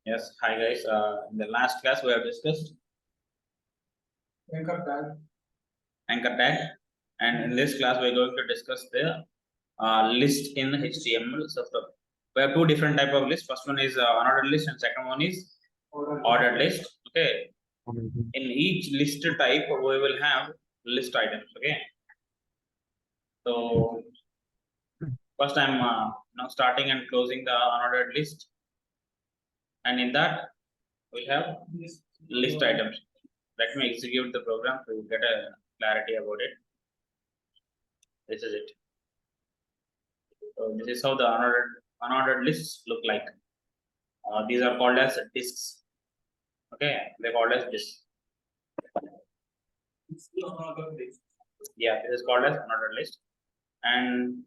Yes, hi guys. In the last class we have discussed Anchor tag. anchor tag, and in this class we are going to discuss the list in HTML system. We have two different type of lists. First one is unordered list, and second one is ordered list. Okay. In each list type, we will have list items. Okay. So first I'm now starting and closing the unordered list, and in that we'll have list items. Let me execute the program to get a clarity about it. This is it. So this is how the unordered lists look like. These are called as disks. Okay, they're called as disks. Yeah, this is called as unordered list. And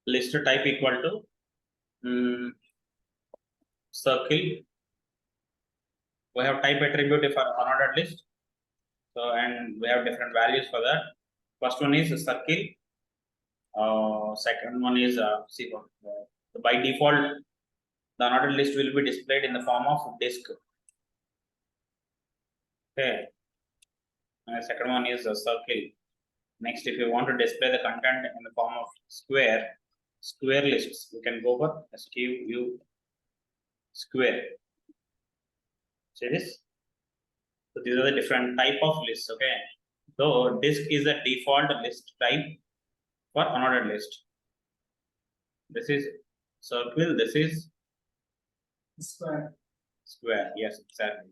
list type equal to circle. We have type attribute for unordered list. So and we have different values for that. First one is a circle. Second one is by default the unordered list will be displayed in the form of disk. Okay. And the second one is a circle. Next, if you want to display the content in the form of square lists, you can go for SQU square. See this? So these are the different type of lists. Okay. So disk is the default list type for unordered list. This is circle. This is Square. Square. Yes, exactly.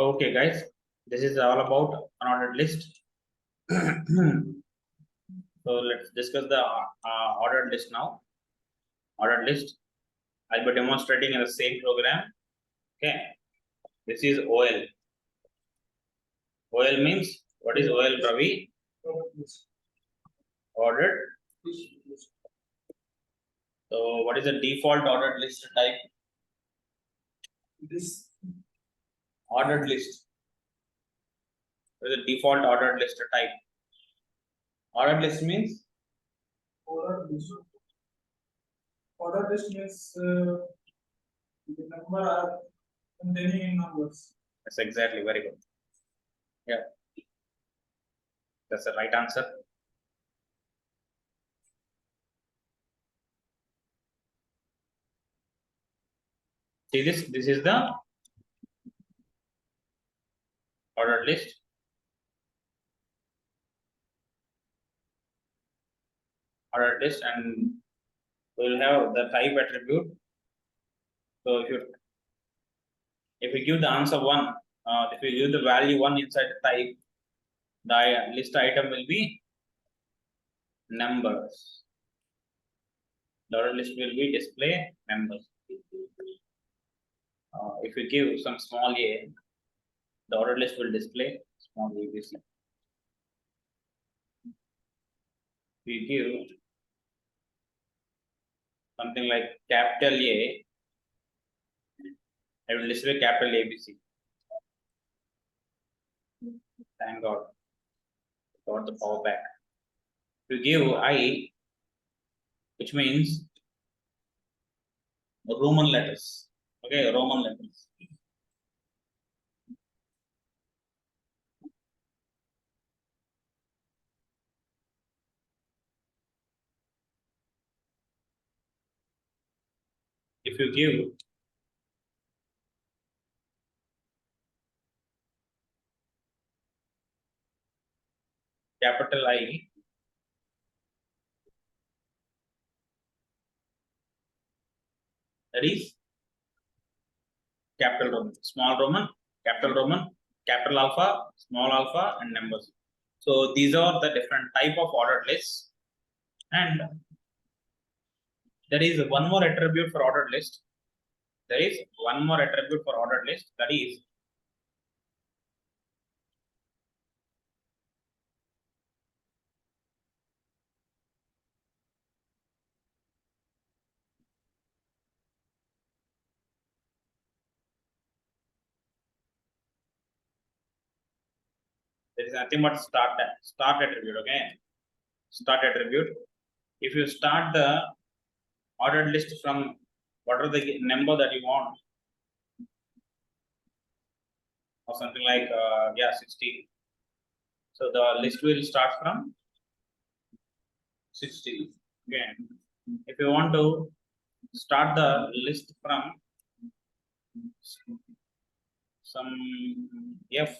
Okay, guys, this is all about unordered list. So let's discuss the ordered list now. Ordered list. I'll be demonstrating in the same program. Okay. This is OL. OL means what is OL, Ravi? Ordered. So what is the default ordered list type? This Ordered list. What is the default ordered list type? Ordered list means order list. Order list means the number are containing in numbers. that's exactly very good. Yeah, that's the right answer. See this? This is the ordered list. Ordered list, and we'll have the type attribute. So if you give the answer 1, if you give the value 1 inside the type, the list item will be numbers. The ordered list will be display numbers. If you give some small a, the ordered list will display small abc. If you give something like capital A, I will display capital ABC. Thank God, got the power back. you give I, which means Roman letters. Okay, Roman letters. If you give capital I, that is capital Roman, small Roman, capital Roman, capital alpha, small alpha, and numbers. So these are the different type of ordered lists, and there is one more attribute for ordered list. There is one more attribute for ordered list, that is there is nothing but start attribute. Okay, start attribute. If you start the ordered list from whatever the number that you want, or something like 60. So the list will start from 60. Okay, if you want to start the list from some F,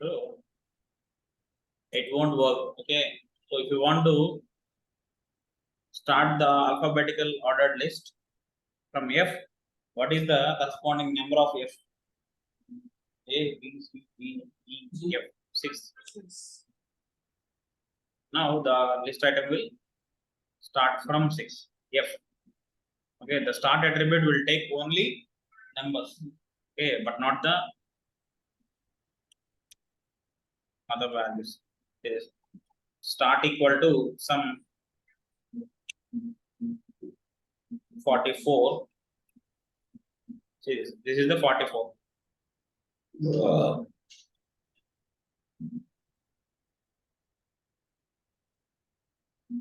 so it won't work. Okay, so if you want to start the alphabetical ordered list from F, what is the corresponding number of F? A, B, C, D, E, F, 6. Now the list item will start from 6, F. Okay, the start attribute will take only numbers. Okay, but not the other values. Yes. Start equal to some 44. This is the 44.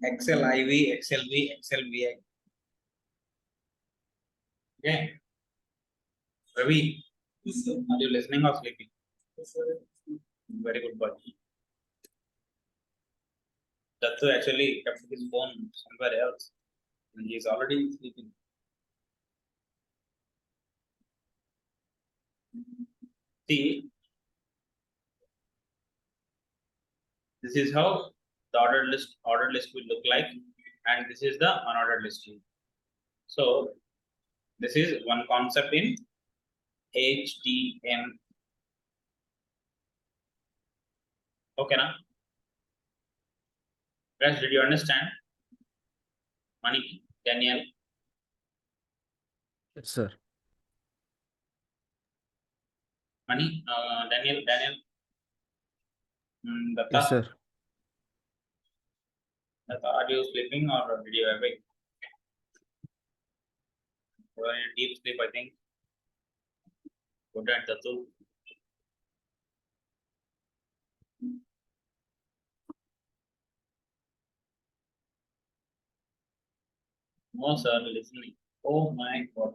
XLIV, XLV, XLVI. Okay. Ravi, are you listening or sleeping? Very good boy. Dattu actually kept his phone somewhere else, and he is already sleeping. See, this is how the ordered list will look like, and this is the unordered list. So this is one concept in HTM. Okay, now, guys, did you understand? Mani, Daniel, Yes, sir. Mani, Daniel, Datta, Yes, sir. Datta, are you sleeping or did you awake? You are in a deep sleep, I think. Good night, Dattu. No, sir, listening. Oh my God.